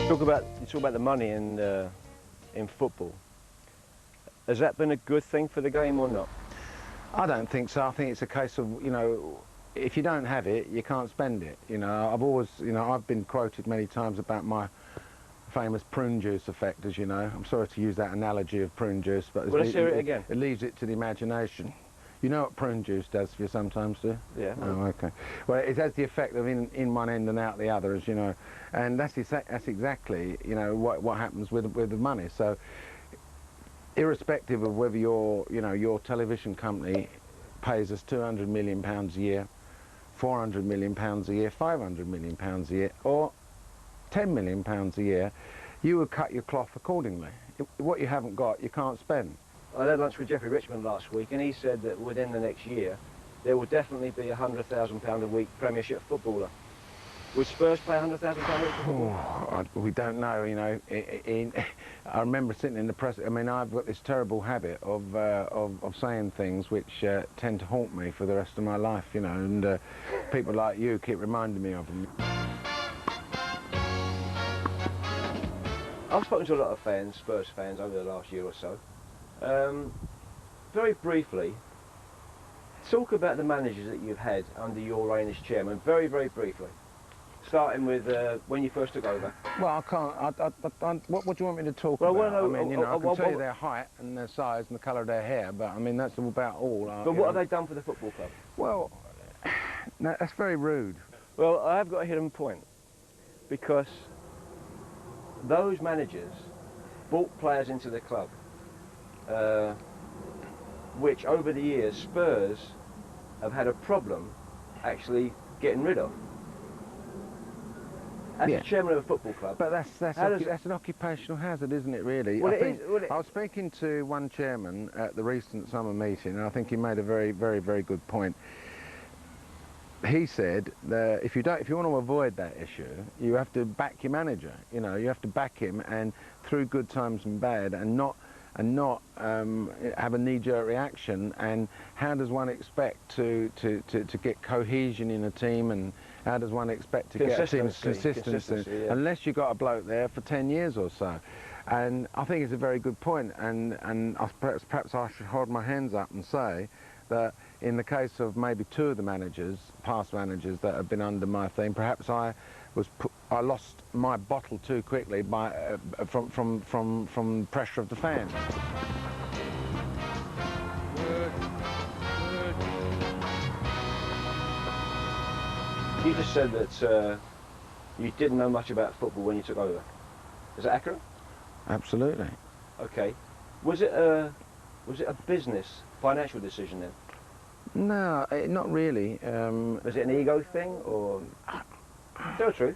You talk about the money in football. Has that been a good thing for the game or not? I don't think so. I think it's a case of, you know, if you don't have it, you can't spend it. You know, I've always, you know, I've been quoted many times about my famous prune juice effect, as you know. I'm sorry to use that analogy of prune juice, but well, let's hear it again. It leaves it to the imagination. You know what prune juice does for you sometimes, do you? Yeah. Oh, okay. Well, it has the effect of in one end and out the other, as you know, and that's exactly, you know, what happens with the money. So, irrespective of whether your television company pays us £200 million a year, £400 million a year, £500 million a year, or £10 million a year, you would cut your cloth accordingly. What you haven't got, you can't spend. I had lunch with Jeffrey Richmond last week, and he said that within the next year, there will definitely be a £100,000 a week Premiership footballer. Would Spurs pay £100,000 a week for football? We don't know, you know. I remember sitting in the press. I mean, I've got this terrible habit of saying things which tend to haunt me for the rest of my life, you know, and people like you keep reminding me of them. I've spoken to a lot of fans, Spurs fans, over the last year or so. Very briefly, talk about the managers that you've had under your reign as chairman, very, very briefly. Starting with when you first took over. Well, I can't. What do you want me to talk about? I mean, you know, I can tell you their height and their size and the colour of their hair, but I mean, that's about all. But what have they done for the football club? Well, no, that's very rude. Well, I have got a hidden point, because those managers brought players into the club, which over the years Spurs have had a problem actually getting rid of. As the chairman of a football club. But that's an occupational hazard, isn't it, really? Well, I was speaking to one chairman at the recent summer meeting, and I think he made a very, very, very good point. He said that if you want to avoid that issue, you have to back your manager. You know, you have to back him, and through good times and bad, and not have a knee-jerk reaction. And how does one expect to get cohesion in a team, and how does one expect to get a team's consistency yeah. Unless you've got a bloke there for 10 years or so? And I think it's a very good point, and perhaps I should hold my hands up and say that in the case of maybe two of the managers, past managers that have been under my theme, perhaps I lost my bottle too quickly from pressure of the fans. You just said that you didn't know much about football when you took over. Is that accurate? Absolutely. Okay. Was it a business, financial decision then? No, not really. Was it an ego thing, or tell the truth?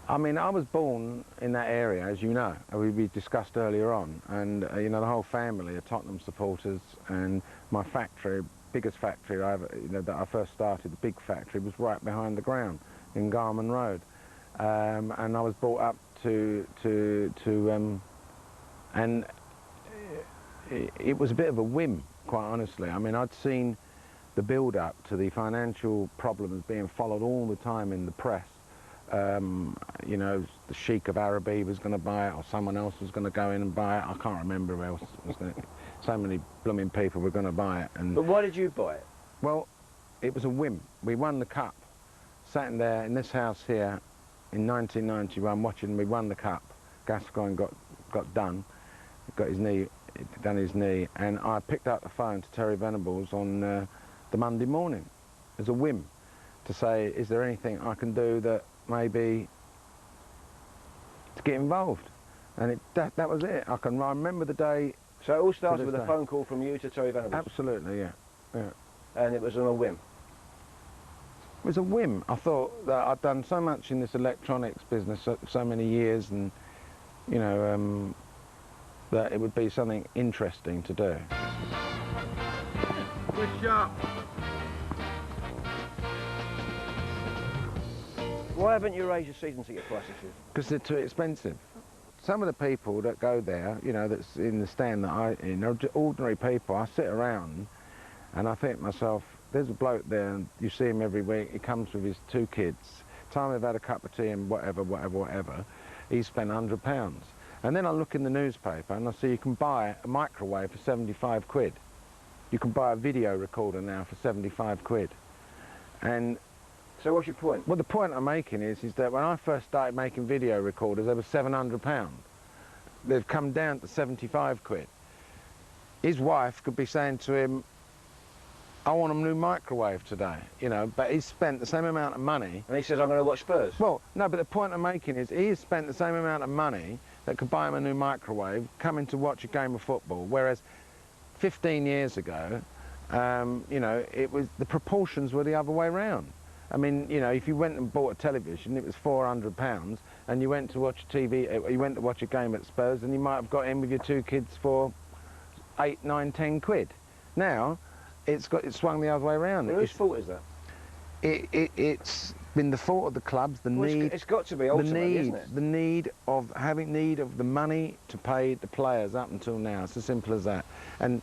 I mean, I was born in that area, as you know, we discussed earlier on, and you know, the whole family are Tottenham supporters, and my factory, biggest factory that I first started, the big factory, was right behind the ground in Garman Road, and I was brought up and it was a bit of a whim, quite honestly. I mean, I'd seen the build-up to the financial problems being followed all the time in the press. You know, the Sheikh of Araby was going to buy it, or someone else was going to go in and buy it. I can't remember who else was going to. So many blooming people were going to buy it. And but why did you buy it? Well, it was a whim. We won the cup, sat there in this house here in 1991, watching. We won the cup. Gascoigne got done, got his knee, done his knee, and I picked up the phone to Terry Venables on the Monday morning as a whim to say, is there anything I can do that maybe to get involved? And that was it. I remember the day. So it all started with a phone call from you to Terry Venables? Absolutely, yeah. And it was on a whim? It was a whim. I thought that I'd done so much in this electronics business so many years, and you know, that it would be something interesting to do. Good shot. Why haven't you raised your season ticket prices? Because they're too expensive. Some of the people that go there, you know, that's in the stand that I'm in, are ordinary people. I sit around and I think to myself, there's a bloke there, and you see him every week, he comes with his 2 kids, time they've had a cup of tea and whatever, he's spent £100. And then I look in the newspaper and I see you can buy a microwave for 75 quid. You can buy a video recorder now for 75 quid. And so what's your point? well, the point I'm making is that when I first started making video recorders, they were £700. They've come down to 75 quid. His wife could be saying to him, I want a new microwave today, you know, but he's spent the same amount of money. And he says, I'm going to watch Spurs. Well, no, but the point I'm making is he has spent the same amount of money that could buy him a new microwave coming to watch a game of football, whereas 15 years ago, you know, the proportions were the other way round. I mean, you know, if you went and bought a television, it was £400, and you went to watch you went to watch a game at Spurs, and you might have got in with your 2 kids for 8, 9, 10 quid. Now, it's swung the other way around. Well, whose fault is that? It's been the fault of the clubs, It's got to be ultimately, isn't it? The need of the money to pay the players up until now. It's as simple as that. And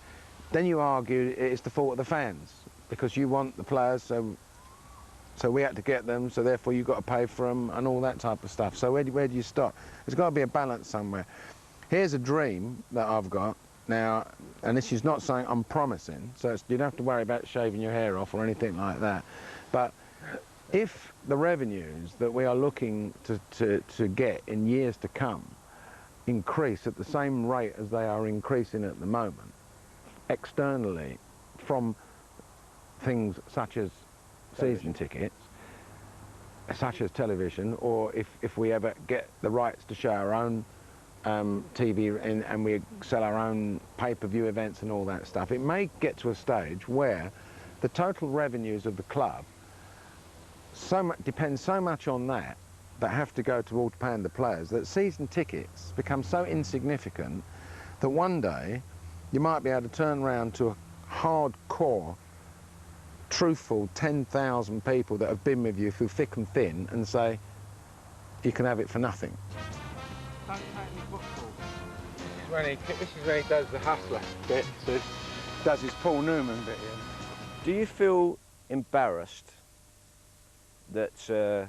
then you argue it's the fault of the fans because you want the players, so we had to get them, so therefore you've got to pay for them and all that type of stuff. So where do you stop? There's got to be a balance somewhere. Here's a dream that I've got now, and this is not something I'm promising, so you don't have to worry about shaving your hair off or anything like that. But if the revenues that we are looking to get in years to come increase at the same rate as they are increasing at the moment, externally, from things such as season tickets, such as television, or if we ever get the rights to show our own TV and we sell our own pay-per-view events and all that stuff, it may get to a stage where the total revenues of the club depend so much on that have to go towards paying the players, that season tickets become so insignificant that one day you might be able to turn around to a hardcore, truthful 10,000 people that have been with you through thick and thin and say, you can have it for nothing. This is where he does the hustler bit, so does his Paul Newman bit here. Do you feel embarrassed that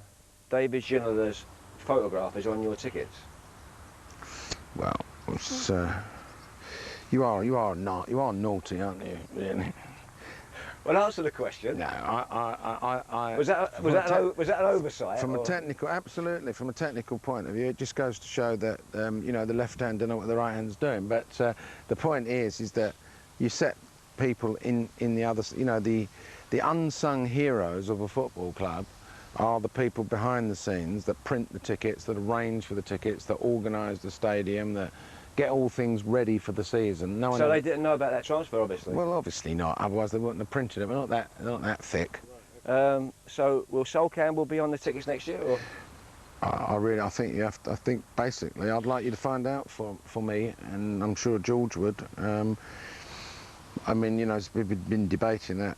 David Ginola's photograph is on your tickets? Well, it's, you are naughty, aren't you? Really? Well, answer the question. No, Was that an oversight? From a technical, absolutely, from a technical point of view, it just goes to show that you know, the left hand don't know what the right hand's doing. But the point is that you set people in the other, you know, the unsung heroes of a football club are the people behind the scenes that print the tickets, that arrange for the tickets, that organise the stadium, that get all things ready for the season. No one so they didn't know about that transfer, obviously? Well, obviously not, otherwise they wouldn't have printed it. They're not that thick. So will Sol Campbell be on the tickets next year? Or? I think you have to, I think basically I'd like you to find out for me, and I'm sure George would. I mean, you know, we've been debating that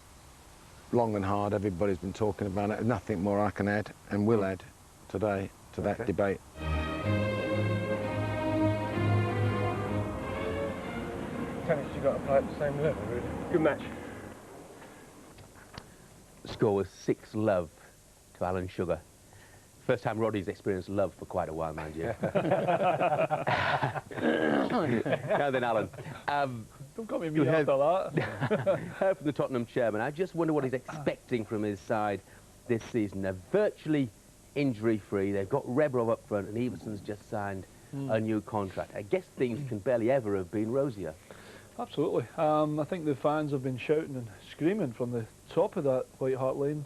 long and hard. Everybody's been talking about it. Nothing more I can add and will add today to that debate. Tennis, you got to play at the same level, really. Good match. The score was 6-love to Alan Sugar. First time Rodney's experienced love for quite a while, mind you. Now then, Alan. Don't call me after that. Heard from the Tottenham chairman. I just wonder what he's expecting from his side this season. They're virtually injury-free. They've got Rebrov up front, and Everson's just signed a new contract. I guess things can barely ever have been rosier. Absolutely. I think the fans have been shouting and screaming from the top of that White Hart Lane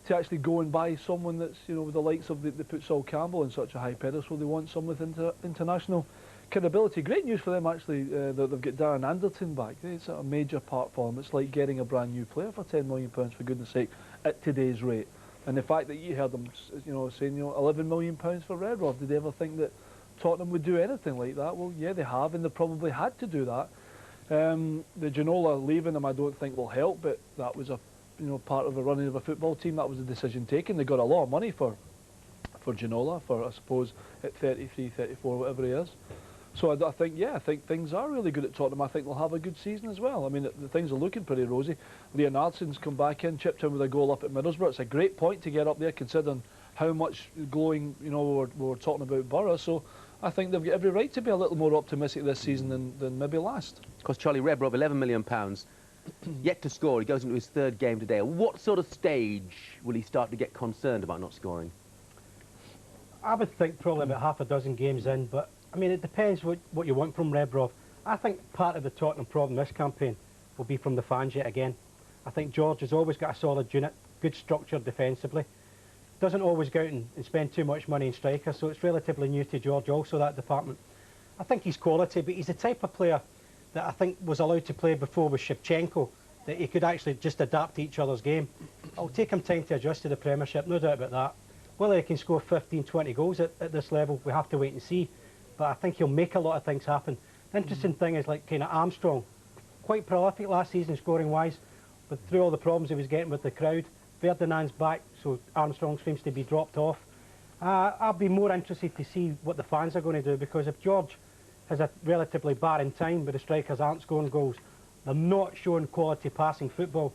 to actually go and buy someone that's, you know, with the likes of, they put Sol Campbell in such a high pedestal, they want someone with international credibility. Great news for them, actually, that they've got Darren Anderton back. It's a major part for them. It's like getting a brand new player for £10 million, for goodness sake, at today's rate. And the fact that you heard them, you know, saying, you know, £11 million for Rebrov, did they ever think that Tottenham would do anything like that? Well, yeah, they have, and they probably had to do that. The Ginola leaving them, I don't think will help, but that was a, you know, part of the running of a football team. That was the decision taken. They got a lot of money for Ginola, for, I suppose, at 33, 34, whatever he is. So I think, yeah, I think things are really good at Tottenham. I think they'll have a good season as well. I mean, the things are looking pretty rosy. Leonardson's come back in, chipped in with a goal up at Middlesbrough. It's a great point to get up there, considering how much glowing, you know, we were talking about Borough. So I think they've got every right to be a little more optimistic this season than maybe last. Because Charlie Redborough, £11 million, yet to score. He goes into his third game today. At what sort of stage will he start to get concerned about not scoring? I would think probably about half a dozen games in, but I mean, it depends what you want from Redborough. I think part of the Tottenham problem this campaign will be from the fans yet again. I think George has always got a solid unit, good structure defensively. Doesn't always go out and spend too much money in strikers, so it's relatively new to George also, that department. I think he's quality, but he's the type of player that I think was allowed to play before with Shevchenko, that he could actually just adapt to each other's game. It'll take him time to adjust to the Premiership, no doubt about that. Whether he can score 15, 20 goals at this level, we have to wait and see. But I think he'll make a lot of things happen. The interesting thing is, like, kind of Armstrong, quite prolific last season scoring-wise, but through all the problems he was getting with the crowd, Ferdinand's back, so Armstrong seems to be dropped off. I'll be more interested to see what the fans are going to do, because if George has a relatively barren time where the strikers aren't scoring goals, they're not showing quality passing football,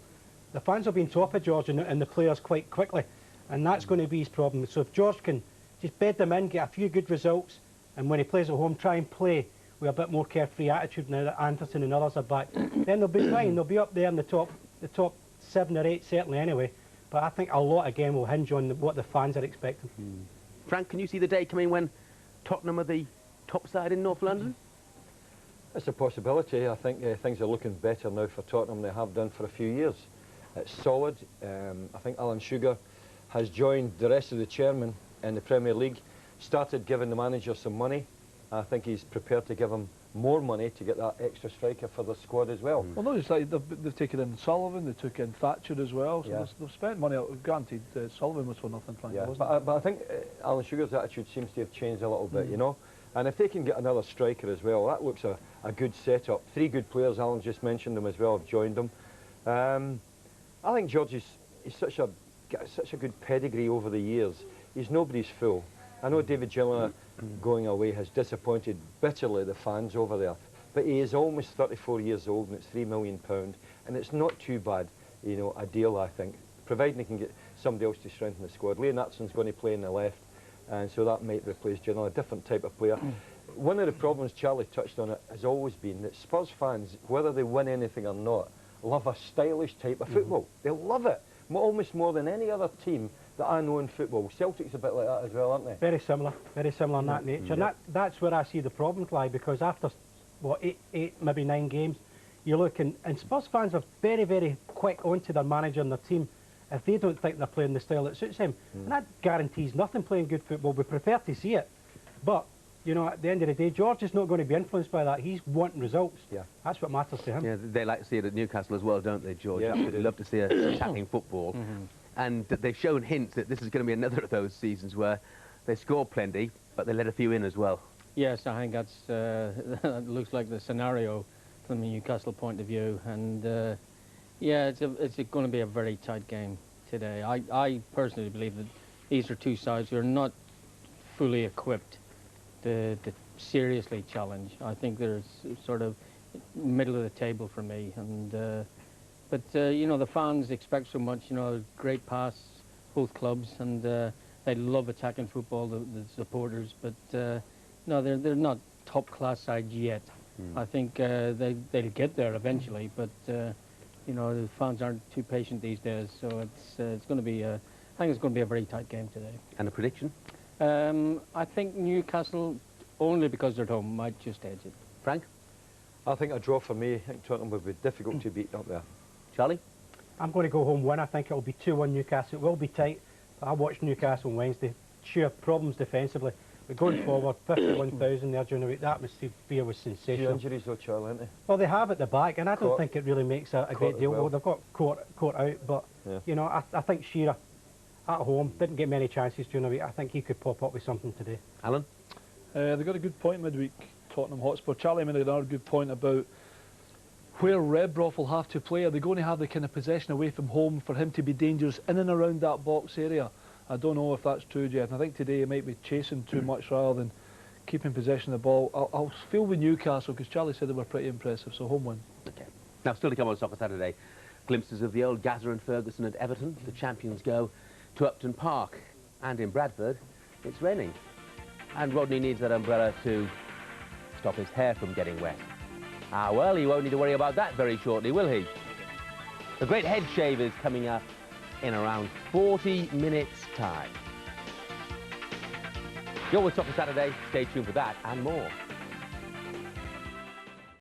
the fans will be on top of George and the players quite quickly, and that's going to be his problem. So if George can just bed them in, get a few good results, and when he plays at home, try and play with a bit more carefree attitude now that Anderson and others are back, then they'll be fine. They'll be up there in the top 7 or 8 certainly anyway. But I think a lot again will hinge on what the fans are expecting. Frank, can you see the day coming when Tottenham are the top side in North London? It's a possibility. I think things are looking better now for Tottenham than they have done for a few years. It's solid. I think Alan Sugar has joined the rest of the chairmen in the Premier League, started giving the manager some money. I think he's prepared to give him more money to get that extra striker for the squad as well. Well, no, it's like they've taken in Sullivan, they took in Thatcher as well, so Yeah. they've spent money. Granted, Sullivan was for nothing, Frank, Yeah, wasn't it? but I think Alan Sugar's attitude seems to have changed a little bit, you know. And if they can get another striker as well, that looks a good setup. 3 good players, Alan just mentioned them as well, have joined them. I think George is got such a good pedigree over the years. He's nobody's fool. I know David Gillian going away has disappointed bitterly the fans over there, but he is almost 34 years old and it's £3 million, and it's not too bad, you know, a deal, I think, providing he can get somebody else to strengthen the squad. Leon Atson's going to play in the left, and so that might replace Gillian, a different type of player. One of the problems, Charlie touched on it, has always been that Spurs fans, whether they win anything or not, love a stylish type of football. They love it, almost more than any other team that I know in football. Celtic's a bit like that as well, aren't they? Very similar in that nature. And that's where I see the problems lie, because after, what, eight, maybe 9 games, you look and Spurs fans are very, very quick onto their manager and their team if they don't think they're playing the style that suits him. And that guarantees nothing playing good football. We prefer to see it. But, you know, at the end of the day, George is not going to be influenced by that. He's wanting results. Yeah. That's what matters to him. Yeah, they like to see it at Newcastle as well, don't they, George? Yeah, Absolutely love to see attacking football. And they've shown hints that this is going to be another of those seasons where they score plenty, but they let a few in as well. Yes, I think that's that looks like the scenario from the Newcastle point of view. And yeah, it's going to be a very tight game today. I personally believe that these are 2 sides who are not fully equipped to seriously challenge. I think there's sort of middle of the table for me. And but you know, the fans expect so much. You know, great pass, both clubs, and they love attacking football, the supporters. But no, they're not top class side yet. I think they'll get there eventually. But you know, the fans aren't too patient these days. So it's going to be I think it's going to be a very tight game today. And a prediction? I think Newcastle, only because they're at home, might just edge it. Frank? I think a draw for me. I think Tottenham would be difficult to beat up there. Charlie? I'm going to go home win. I think it'll be 2-1 Newcastle. It will be tight. But I watched Newcastle on Wednesday. Sure, problems defensively. But going forward, 51,000 there during the week, that atmosphere was Few sensational. injuries though, Charlie, aren't they? Well, they have at the back, and I don't Court. think it really makes a great as deal. well. Well, they've got court out, but, Yeah. you know, I think Shearer, at home, didn't get many chances during the week. I think he could pop up with something today. Alan? They got a good point midweek, Tottenham Hotspur. Charlie made another good point about where Redborough will have to play. Are they going to have the kind of possession away from home for him to be dangerous in and around that box area? I don't know if that's true, Jeff. I think today he might be chasing too much rather than keeping possession of the ball. I'll feel with Newcastle, because Charlie said they were pretty impressive, so home win. Okay. Now, still to come on Soccer Saturday, glimpses of the old Gazza and Ferguson at Everton. The champions go to Upton Park. And in Bradford, it's raining. And Rodney needs that umbrella to stop his hair from getting wet. Ah, well, he won't need to worry about that very shortly, will he? The great head shave is coming up in around 40 minutes' time. You're with Soccer Saturday. Stay tuned for that and more.